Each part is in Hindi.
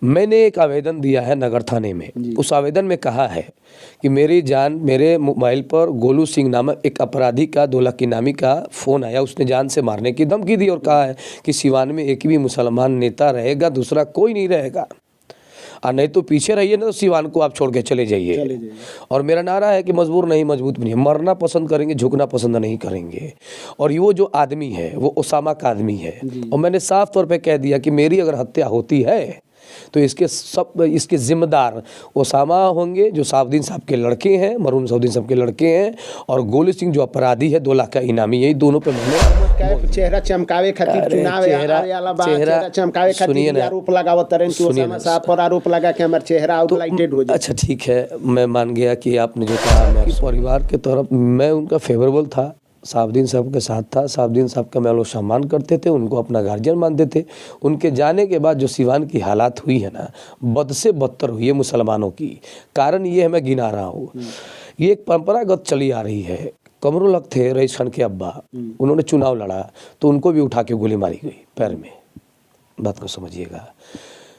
मैंने एक आवेदन दिया है नगर थाने में। उस आवेदन में कहा है कि मेरे मोबाइल पर गोलू सिंह नामक एक अपराधी का 2 लाख इनामी का फ़ोन आया। उसने जान से मारने की धमकी दी और कहा है कि सिवान में एक भी मुसलमान नेता रहेगा, दूसरा कोई नहीं रहेगा, और नहीं तो पीछे रहिए ना तो सिवान को आप छोड़ के चले जाइए। और मेरा नारा है कि मजबूर नहीं मजबूत नहीं, मरना पसंद करेंगे, झुकना पसंद नहीं करेंगे। और वो जो आदमी है वो ओसामा का आदमी है, और मैंने साफ तौर पे कह दिया कि मेरी अगर हत्या होती है तो इसके जिम्मेदार ओसामा होंगे जो साउद्दीन साहब के लड़के हैं, मरून साउद्दीन साहब के लड़के हैं, और गोलू सिंह जो अपराधी है 2 लाख का इनामी, यही दोनों पे मैंने चेहरा चमकावे खातिर चुनाव चेहरा चमकावे खातिर आरोप लगावत रहे कि ओसामा साहब पर आरोप लगा कि हमारा चेहरा आउटलाइटेड हो जाए। अच्छा ठीक है, मैं मान गया कि आपने जो कहा, मैं परिवार के तरफ मैं उनका फेवरेबल था, साउद्दीन साहब के साथ था। साउद्दीन साहब का मैं लोग सम्मान करते थे, उनको अपना गार्जियन मानते थे। उनके जाने के बाद जो सिवान की हालात हुई है ना, बद से बदतर हुई है मुसलमानों की। कारण ये है, मैं गिना रहा हूँ, ये एक परंपरागत चली आ रही है। कमरुल हक थे रईस खान के अब्बा, उन्होंने चुनाव लड़ा तो उनको भी उठा के गोली मारी गई पैर में, बात को समझिएगा।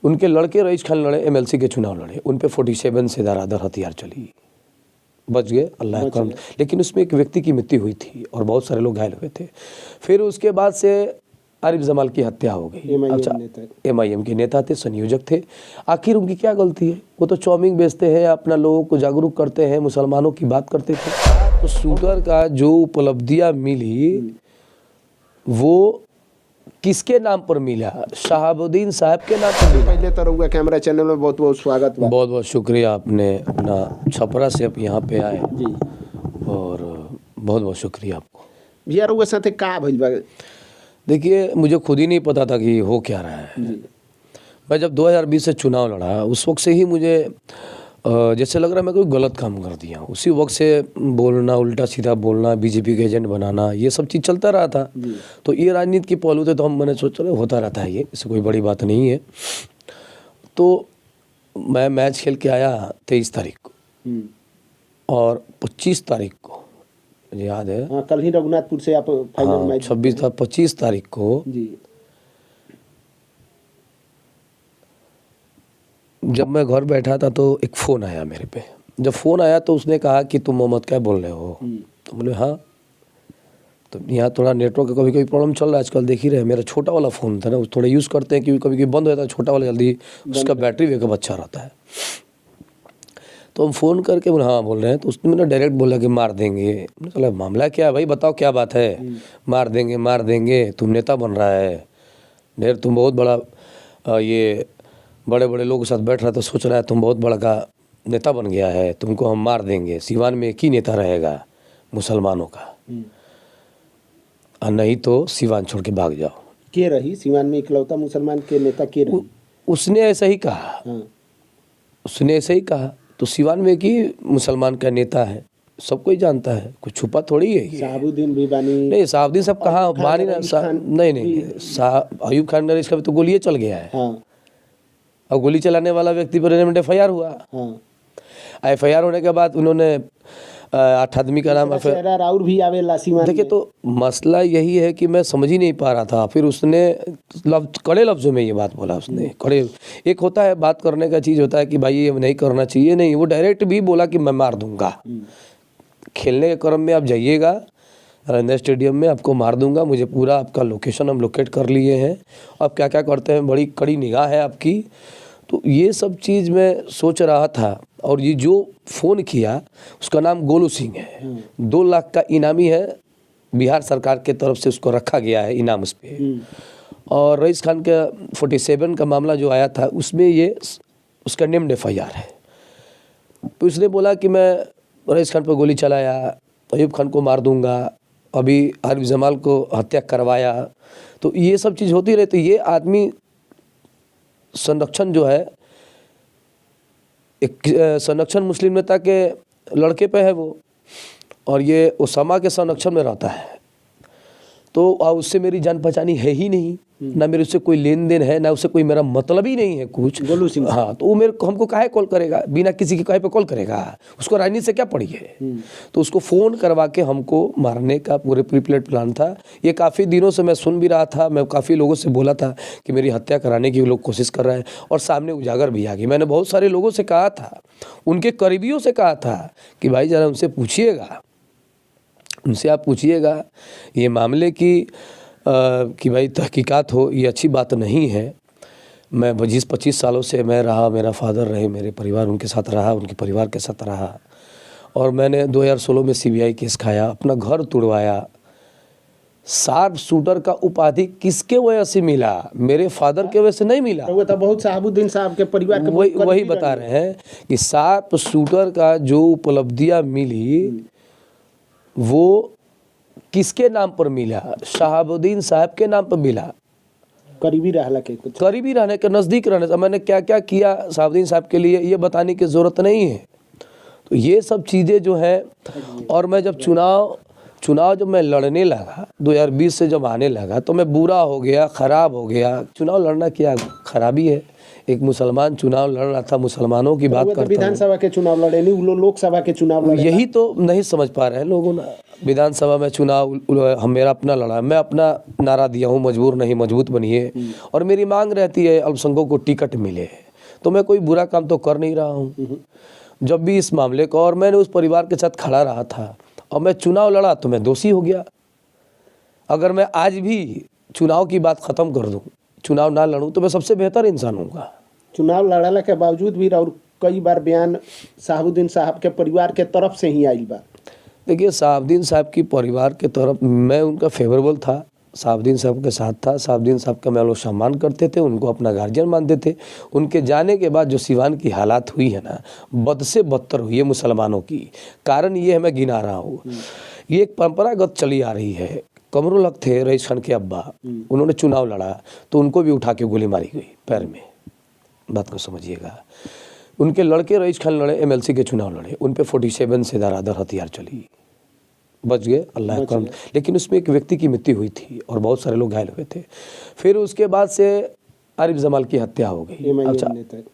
उनके लड़के रईस खान लड़े, MLC के चुनाव लड़े, उन पर 47 से दारादार हथियार चली, बच गए अल्लाह करम। लेकिन उसमें एक व्यक्ति की मृत्यु हुई थी और बहुत सारे लोग घायल हुए थे। फिर उसके बाद से आरिफ जमाल की हत्या हो गई। अच्छा, MIM के नेता थे, संयोजक थे। आखिर उनकी क्या गलती है? वो तो चाउमीन बेचते हैं, अपना लोगों को जागरूक करते हैं, मुसलमानों की बात करते थे। तो शूटर का जो उपलब्धियाँ मिली वो किसके नाम पर मिला? शहाबुद्दीन साहब के नाम पर मिला। पहले तो रहुआ कैमरा चैनल में बहुत बहुत स्वागत, बहुत बहुत शुक्रिया, आपने अपना छपरा से आप यहाँ पे आए जी, और बहुत बहुत शुक्रिया आपको। भैया रहुआ साथ का भइल बा? देखिए, मुझे खुद ही नहीं पता था कि हो क्या रहा है। मैं जब 2020 से चुनाव लड़ा, उस वक्त से ही मुझे जैसे लग रहा है मैं कोई गलत काम कर दिया। उसी वक्त से बोलना, उल्टा सीधा बोलना, बीजेपी के एजेंट बनाना, ये सब चीज़ चलता रहा था। तो ये राजनीति के पहलू थे, तो मैंने सोचा होता रहता है, ये इससे कोई बड़ी बात नहीं है। तो मैं मैच खेल के आया 23 तारीख को, और 25 तारीख को मुझे याद है, हाँ, कल ही रघुनाथपुर से आप फाइनल मैच 25 तारीख को जी। जब मैं घर बैठा था तो एक फ़ोन आया मेरे पे। जब फ़ोन आया तो उसने कहा कि तुम मोहम्मद क्या बोल रहे हो? तो बोले हाँ। तो यहाँ थोड़ा नेटवर्क का कभी कभी प्रॉब्लम चल रहा है आजकल, देख ही रहे। मेरा छोटा वाला फ़ोन था ना, उस थोड़ा यूज़ करते हैं, क्योंकि कभी कभी बंद हो जाता है छोटा वाला जल्दी, उसका बैटरी बैकअप अच्छा रहता है। तो हम फ़ोन करके बोले हाँ बोल रहे हैं। तो उसने मैंने डायरेक्ट बोला कि मार देंगे। मैंने कहा मामला क्या है भाई, बताओ क्या बात है? मार देंगे, तुम नेता बन रहा है, ढेर तुम बहुत बड़ा ये बड़े बड़े लोगों के साथ बैठ रहा है, तो सोच रहा है तुम बहुत बड़ा का नेता बन गया है, तुमको हम मार देंगे। सिवान में एक ही नेता रहेगा मुसलमानों का, और नहीं तो सिवान छोड़ के भाग जाओ। के रही सिवान में इकलौता मुसलमान के नेता के रही? उसने ऐसा ही कहा। उसने ऐसा ही कहा। तो सिवान में एक ही मुसलमान का नेता है, सबको ही जानता है, कुछ छुपा थोड़ी है। शहाबुद्दीन भी बानी? नहीं, शहाबुद्दीन सब कहाँ बानी ना, नहीं, अयूब खान नरेश का भी तो गोलियाँ चल गया है। और गोली चलाने वाला व्यक्ति पर FIR हुआ। FIR होने के बाद उन्होंने 8 आदमी का नाम और भी आवेला सिवान। देखिए, तो मसला यही है कि मैं समझ ही नहीं पा रहा था। फिर उसने कड़े लफ्ज़ों में ये बात बोला। उसने कड़े, एक होता है बात करने का चीज़ होता है कि भाई ये नहीं करना चाहिए, नहीं, वो डायरेक्ट भी बोला कि मैं मार दूंगा। खेलने के क्रम में आप जाइएगा रविंद्र स्टेडियम में, आपको मार दूंगा, मुझे पूरा आपका लोकेशन हम लोकेट कर लिए हैं, आप क्या क्या करते हैं, बड़ी कड़ी निगाह है आपकी। तो ये सब चीज़ मैं सोच रहा था। और ये जो फ़ोन किया उसका नाम गोलू सिंह है, 2 लाख का इनामी है, बिहार सरकार के तरफ से उसको रखा गया है इनाम उस पर। और रईस खान का 47 का मामला जो आया था उसमें ये उसका नेम्ड FIR है। तो उसने बोला कि मैं रईस खान पर गोली चलाया, अयूब खान को मार दूंगा, अभी आरिफ जमाल को हत्या करवाया। तो ये सब चीज़ होती रहती। ये आदमी संरक्षण जो है, एक संरक्षण मुस्लिम नेता के लड़के पे है वो, और ये ओसामा के संरक्षण में रहता है। तो उससे मेरी जान पहचानी है ही नहीं, ना मेरे उससे कोई लेन देन है, ना उससे कोई मेरा मतलब ही नहीं है कुछ। गोलू सिंह, हाँ, तो वो मेरे को हमको काहे कॉल करेगा, बिना किसी के कहे पे कॉल करेगा, उसको राजनीति से क्या पड़ी है। तो उसको फ़ोन करवा के हमको मारने का पूरे प्रीप्लेड प्लान था। ये काफ़ी दिनों से मैं सुन भी रहा था, मैं काफ़ी लोगों से बोला था कि मेरी हत्या कराने की लोग कोशिश कर रहे हैं, और सामने उजागर भी आ गई। मैंने बहुत सारे लोगों से कहा था, उनके करीबियों से कहा था कि भाई ज़रा उनसे पूछिएगा, उनसे आप पूछिएगा ये मामले की कि भाई तहकीकात हो, ये अच्छी बात नहीं है। मैं 25 सालों से मैं रहा, मेरा फादर रहे, मेरे परिवार उनके साथ रहा, उनके परिवार के साथ रहा, और मैंने 2016 में CBI केस खाया, अपना घर तुड़वाया। शार्प शूटर का उपाधि किसके वजह से मिला? मेरे फादर के वजह से नहीं मिला। वो तो बहुत शहाबुद्दीन साहब के परिवार के वही बता रहे हैं कि शार्प शूटर का जो उपलब्धियां मिली वो किसके नाम पर मिला? शहाबुद्दीन साहब के नाम पर मिला, करीबी रहने के, नज़दीक रहने से। मैंने क्या क्या किया शहाबुद्दीन साहब के लिए ये बताने की ज़रूरत नहीं है। तो ये सब चीज़ें जो है, और मैं जब चुनाव जब मैं लड़ने लगा 2020 से जब आने लगा, तो मैं बुरा हो गया, ख़राब हो गया। चुनाव लड़ना क्या खराबी है? एक मुसलमान चुनाव लड़ रहा था, मुसलमानों की बात करता हूं। विधानसभा के चुनाव लड़े नहीं, वो लोकसभा के चुनाव लड़े। यही तो नहीं समझ पा रहे हैं लोगों ना। विधानसभा में चुनाव हम मेरा अपना लड़ा, मैं अपना नारा दिया हूँ, मजबूर नहीं मजबूत बनिए, और मेरी मांग रहती है अल्पसंख्यकों को टिकट मिले। तो मैं कोई बुरा काम तो कर नहीं रहा हूँ। जब भी इस मामले को, और मैंने उस परिवार के साथ खड़ा रहा था, और मैं चुनाव लड़ा तो मैं दोषी हो गया। अगर मैं आज भी चुनाव की बात ख़त्म कर दूं, चुनाव ना लड़ूं, तो मैं सबसे बेहतर इंसान हूँगा। चुनाव लड़ाला के बावजूद भी और कई बार बयान शहाबुद्दीन साहब के परिवार के तरफ से ही आइल बा। देखिए, शहाबुद्दीन साहब की परिवार के तरफ मैं उनका फेवरेबल था, शहाबुद्दीन साहब के साथ था। शहाबुद्दीन साहब का मैं लोग सम्मान करते थे, उनको अपना गार्जियन मानते थे। उनके जाने के बाद जो सिवान की हालात हुई है ना, बद से बदतर हुई है मुसलमानों की। कारण ये है, मैं गिना रहा हूँ, ये एक परंपरागत चली आ रही है। कमरुल हक थे रईस खान के अब्बा, उन्होंने चुनाव लड़ा तो उनको भी उठा के गोली मारी गई पैर में। बात को समझिएगा। उनके लड़के रईस खान लड़े, MLC के चुनाव लड़े, उन पे 47 से दारादार हथियार चली, बच गए अल्लाह करम। लेकिन उसमें एक व्यक्ति की मृत्यु हुई थी और बहुत सारे लोग घायल हुए थे। फिर उसके बाद से आरिफ जमाल की हत्या हो गई। अच्छा,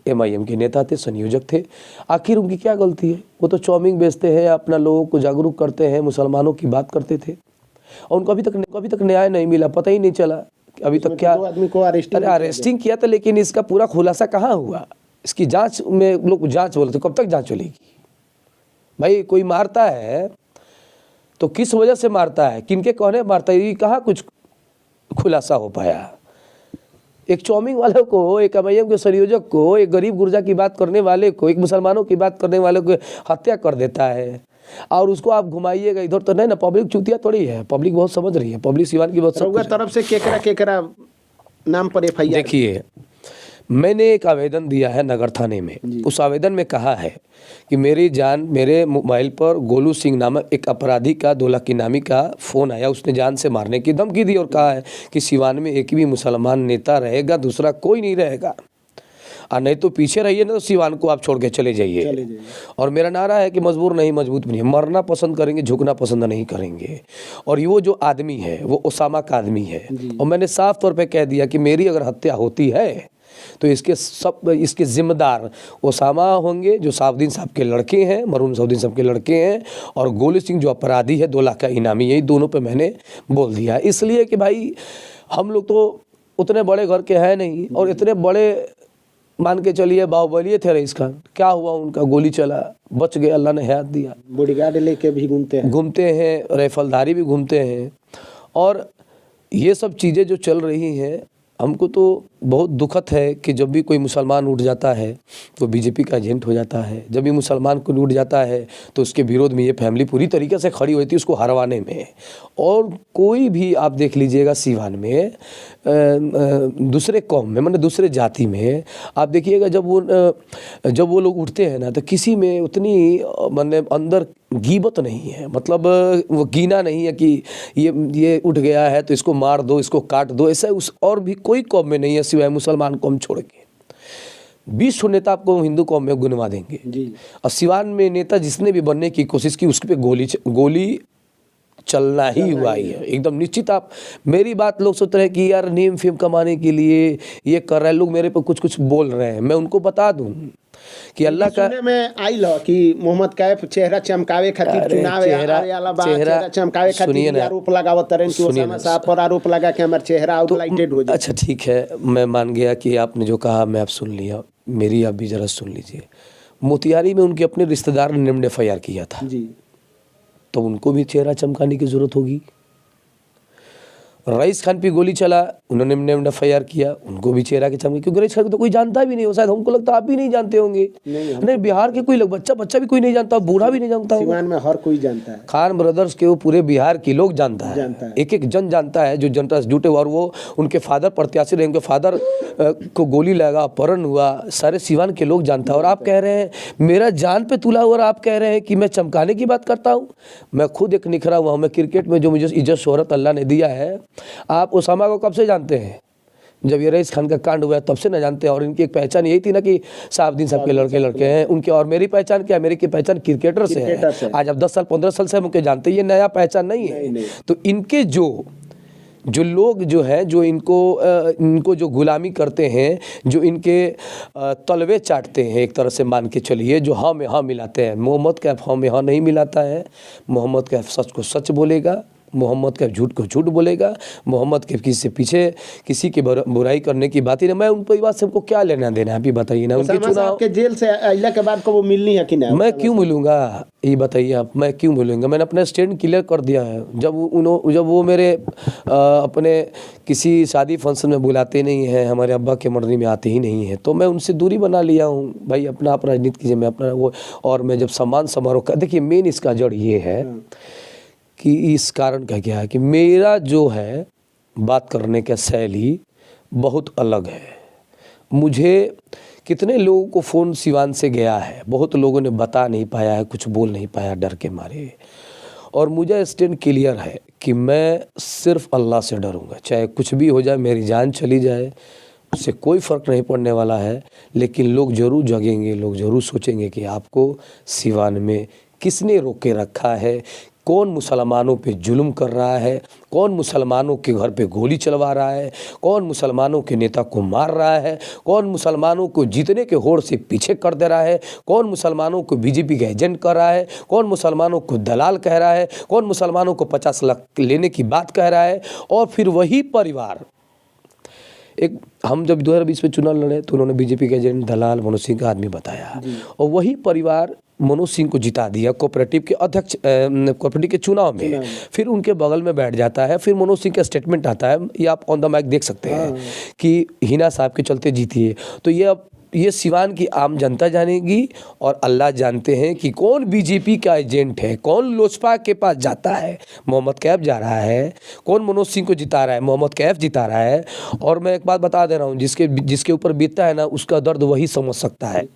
MIM के नेता थे, संयोजक थे। आखिर उनकी क्या गलती है? वो तो चाउमीन बेचते हैं, अपना लोगों को जागरूक करते हैं, मुसलमानों की बात करते थे, और उनको अभी तक न्याय नहीं मिला। पता ही नहीं चला अभी तक क्या आदमी को अरेस्टिंग किया था, लेकिन इसका पूरा खुलासा कहाँ हुआ? इसकी जांच में लोग जांच बोलते, कब तक जांच चलेगी भाई? कोई मारता है तो किस वजह से मारता है, किनके कहने मारता है, ये कहाँ कुछ खुलासा हो पाया। एक चाउमीन वाले को, एक MIM के संयोजक को, एक गरीब गुरजा की बात करने वाले को, एक मुसलमानों की बात करने वाले को हत्या कर देता है, और उसको आप घुमाइएगा इधर। तो नहीं ना, पब्लिक चूतिया थोड़ी है, पब्लिक बहुत समझ रही है, पब्लिक सिवान की बहुत सब तरफ से केकरा नाम पर FIR। देखिए, मैंने एक आवेदन दिया है नगर थाने में। उस आवेदन में कहा है कि मेरे मोबाइल पर गोलू सिंह नामक एक अपराधी का 2 लाख इनामी का फ़ोन आया। उसने जान से मारने की धमकी दी और कहा है कि सिवान में एक भी मुसलमान नेता रहेगा, दूसरा कोई नहीं रहेगा, और नहीं तो पीछे रहिए ना, तो सिवान को आप छोड़ के चले जाइए। और मेरा नारा है कि मजबूर नहीं मजबूत बनिए, मरना पसंद करेंगे, झुकना पसंद नहीं करेंगे। और वो जो आदमी है वो ओसामा का आदमी है, और मैंने साफ तौर पे कह दिया कि मेरी अगर हत्या होती है तो इसके जिम्मेदार ओसामा होंगे, जो शहाबुद्दीन साहब के लड़के हैं, मरहूम शहाबुद्दीन साहब के लड़के हैं, और गोलू सिंह जो अपराधी है 2 लाख का इनामी, यही दोनों पे मैंने बोल दिया। इसलिए कि भाई हम लोग तो उतने बड़े घर के हैं नहीं, और इतने बड़े मान के चलिए बाहुबली थे रईस खान, क्या हुआ उनका? गोली चला, बच गए, अल्लाह ने हयात दिया। बॉडीगार्ड लेके भी घूमते हैं, राइफलधारी भी घूमते हैं। और ये सब चीज़ें जो चल रही हैं, हमको तो बहुत दुखद है कि जब भी कोई मुसलमान उठ जाता है तो BJP का एजेंट हो जाता है। जब भी मुसलमान को उठ जाता है तो उसके विरोध में ये फैमिली पूरी तरीके से खड़ी होती है उसको हरवाने में। और कोई भी आप देख लीजिएगा सिवान में दूसरे कौम में, मतलब दूसरे जाति में आप देखिएगा, जब वो लोग उठते हैं ना, तो किसी में उतनी मतलब अंदर गीबत नहीं है, मतलब वो कीना नहीं है कि ये उठ गया है तो इसको मार दो, इसको काट दो, ऐसा उस और भी कोई कौम में नहीं है सिवाय मुसलमान कौम छोड़ के। 20 नेता आपको हिंदू कौम में गुनवा देंगे जी। और सिवान में नेता जिसने भी बनने की कोशिश की उसके पे गोली चलना ही हुआ ही है एकदम निश्चित। आप मेरी बात लोग सोच रहे हैं कि यार नेम फेम कमाने के लिए ये कर रहे हैं लोग, मेरे पे कुछ कुछ बोल रहे हैं, मैं उनको बता दूं कि अल्लाह का सुनने में आई लो कि मोहम्मद कैफ चेहरा चमकावे खातिर अरे चुनाव आला बा, चेहरा चेहरा चमकावे सुनिए खातिर ना, आरोप लगावत तरन कि सुनिए ओसामा ना। साहब पर आरोप लगा कि हमारा चेहरा आउटलाइटेड हो जाए। अच्छा ठीक है, मैं मान गया कि आपने जो कहा मैं अब सुन लिया, मेरी आप भी ज़रा सुन लीजिए। मोतिहारी में उनके अपने रिश्तेदार ने नेम्ड FIR किया था, जी तो उनको भी चेहरा चमकाने की ज़रूरत होगी। रईस खान पे गोली चला, उन्होंने नेम्ड FIR किया, उनको भी चेहरा के चमके, क्योंकि रईस खान को तो कोई जानता भी नहीं हो, शायद हमको लगता है आप भी नहीं जानते होंगे। नहीं बिहार के कोई लोग बच्चा भी कोई नहीं जानता, बूढ़ा भी नहीं जानता होगा। सिवान में हर कोई जानता है, खान ब्रदर्स के वो पूरे बिहार के लोग जानता है। एक एक जन जानता है जो जनता से जुटे हुए, और वो उनके फादर प्रत्याशी रहे, उनके फादर को गोली लगा, अपहरण हुआ, सारे सिवान के लोग जानता है। और आप कह रहे हैं मेरा जान पे तुला हुआ, और आप कह रहे हैं कि मैं चमकाने की बात करता हूँ। मैं खुद एक निखरा हुआ हूँ, मैं क्रिकेट में जो मुझे इज्जत शोहरत अल्लाह ने दिया है। आप ओसामा को कब से जानते हैं? जब ये रईस खान का कांड हुआ तब से न जानते हैं। और इनकी एक पहचान यही थी ना कि साहबुद्दीन साहब के लड़के हैं उनके, और मेरी पहचान क्या है? मेरी की पहचान क्रिकेटर से है। आज अब 10 साल 15 साल से हम उनके जानते हैं, ये नया पहचान नहीं है। तो इनके जो लोग जो हैं, जो इनको जो गुलामी करते हैं, जो इनके तलवे चाटते हैं, एक तरह से मान के चलिए, जो हाँ में हाँ मिलाते हैं। मोहम्मद कैफ हाँ में हाँ नहीं मिलाता है। मोहम्मद कैफ सच को सच बोलेगा, मोहम्मद कैफ झूठ को झूठ बोलेगा। मोहम्मद कैफ किसी से पीछे किसी की बुराई करने की बात ही नहीं। मैं उन परिवार से हमको क्या लेना देना है, आप ही बताइए ना। उनके चुनाव के जेल से अइला के बाद को वो मिलनी है कि नहीं? मैं क्यों मिलूंगा, ये बताइए आप, मैं क्यों मिलूंगा? मैंने अपना स्टैंड क्लियर कर दिया है। जब वो मेरे अपने किसी शादी फंक्शन में बुलाते नहीं हैं, हमारे अब्बा के मर्जी में आते ही नहीं हैं, तो मैं उनसे दूरी बना लिया हूँ। भाई अपना आप राजनीति कीजिए, मैं अपना वो। और मैं जब सम्मान समारोह का, देखिए मेन इसका जड़ ये है कि इस कारण का क्या है कि मेरा जो है बात करने का शैली बहुत अलग है। मुझे कितने लोगों को फ़ोन सिवान से गया है, बहुत लोगों ने बता नहीं पाया है, कुछ बोल नहीं पाया डर के मारे। और मुझे स्टैंड क्लियर है कि मैं सिर्फ अल्लाह से डरूंगा, चाहे कुछ भी हो जाए, मेरी जान चली जाए, उससे कोई फ़र्क नहीं पड़ने वाला है। लेकिन लोग ज़रूर जगेंगे, लोग ज़रूर सोचेंगे कि आपको सिवान में किसने रोक के रखा है, कौन मुसलमानों पे जुल्म कर रहा है, कौन मुसलमानों के घर पे गोली चलवा रहा है, कौन मुसलमानों के नेता को मार रहा है, कौन मुसलमानों को जीतने के होड़ से पीछे कर दे रहा है, कौन मुसलमानों को बीजेपी का एजेंट कर रहा है, कौन मुसलमानों को दलाल कह रहा है, कौन मुसलमानों को 50 लाख लेने की बात कह रहा है। और फिर वही परिवार, एक हम जब 2020 में चुनाव लड़े तो उन्होंने बीजेपी के एजेंट दलाल मनोज सिंह का आदमी बताया, और वही परिवार मनोज सिंह को जिता दिया कोऑपरेटिव के अध्यक्ष, कोऑपरेटिव के चुनाव में। फिर उनके बगल में बैठ जाता है। फिर मनोज सिंह का स्टेटमेंट आता है, ये आप ऑन द माइक देख सकते हैं कि हिना साहब के चलते जीती है। तो ये सिवान की आम जनता जानेगी, और अल्लाह जानते हैं कि कौन बीजेपी का एजेंट है, कौन लोजपा के पास जाता है, मोहम्मद कैफ जा रहा है, कौन मनोज सिंह को जिता रहा है, मोहम्मद कैफ जिता रहा है। और मैं एक बात बता दे रहा हूँ, जिसके ऊपर बीतता है ना, उसका दर्द वही समझ सकता है।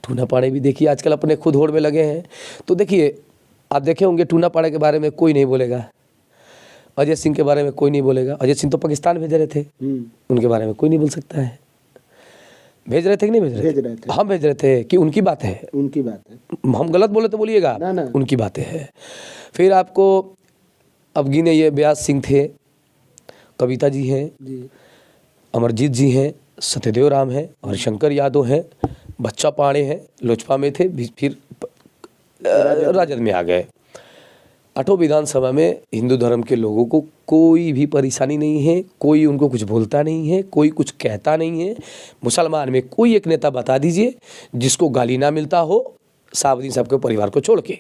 टूना पाड़े भी देखिए आजकल अपने खुद होड़ में लगे हैं। तो देखिए आप देखे होंगे टूना पाड़े के बारे में कोई नहीं बोलेगा, अजय सिंह के बारे में कोई नहीं बोलेगा। अजय सिंह तो पाकिस्तान भेज रहे थे, उनके बारे में कोई नहीं बोल सकता है। भेज रहे थे कि नहीं भेज रहे थे? हम भेज रहे थे कि उनकी बात है, उनकी बात है। हम गलत बोले तो बोलिएगा, ना। उनकी बातें हैं। फिर आपको अब गिने, ये व्यास सिंह थे, कविता जी हैं, अमरजीत जी हैं, सत्यदेव राम हैं, हरिशंकर यादव हैं, बच्चा पाड़े हैं, लोजपा में थे, फिर राजद में आ गए। 8 विधानसभा में हिंदू धर्म के लोगों को कोई भी परेशानी नहीं है, कोई उनको कुछ बोलता नहीं है, कोई कुछ कहता नहीं है। मुसलमान में कोई एक नेता बता दीजिए जिसको गाली ना मिलता हो साहबुद्दीन साहब के परिवार को छोड़ के।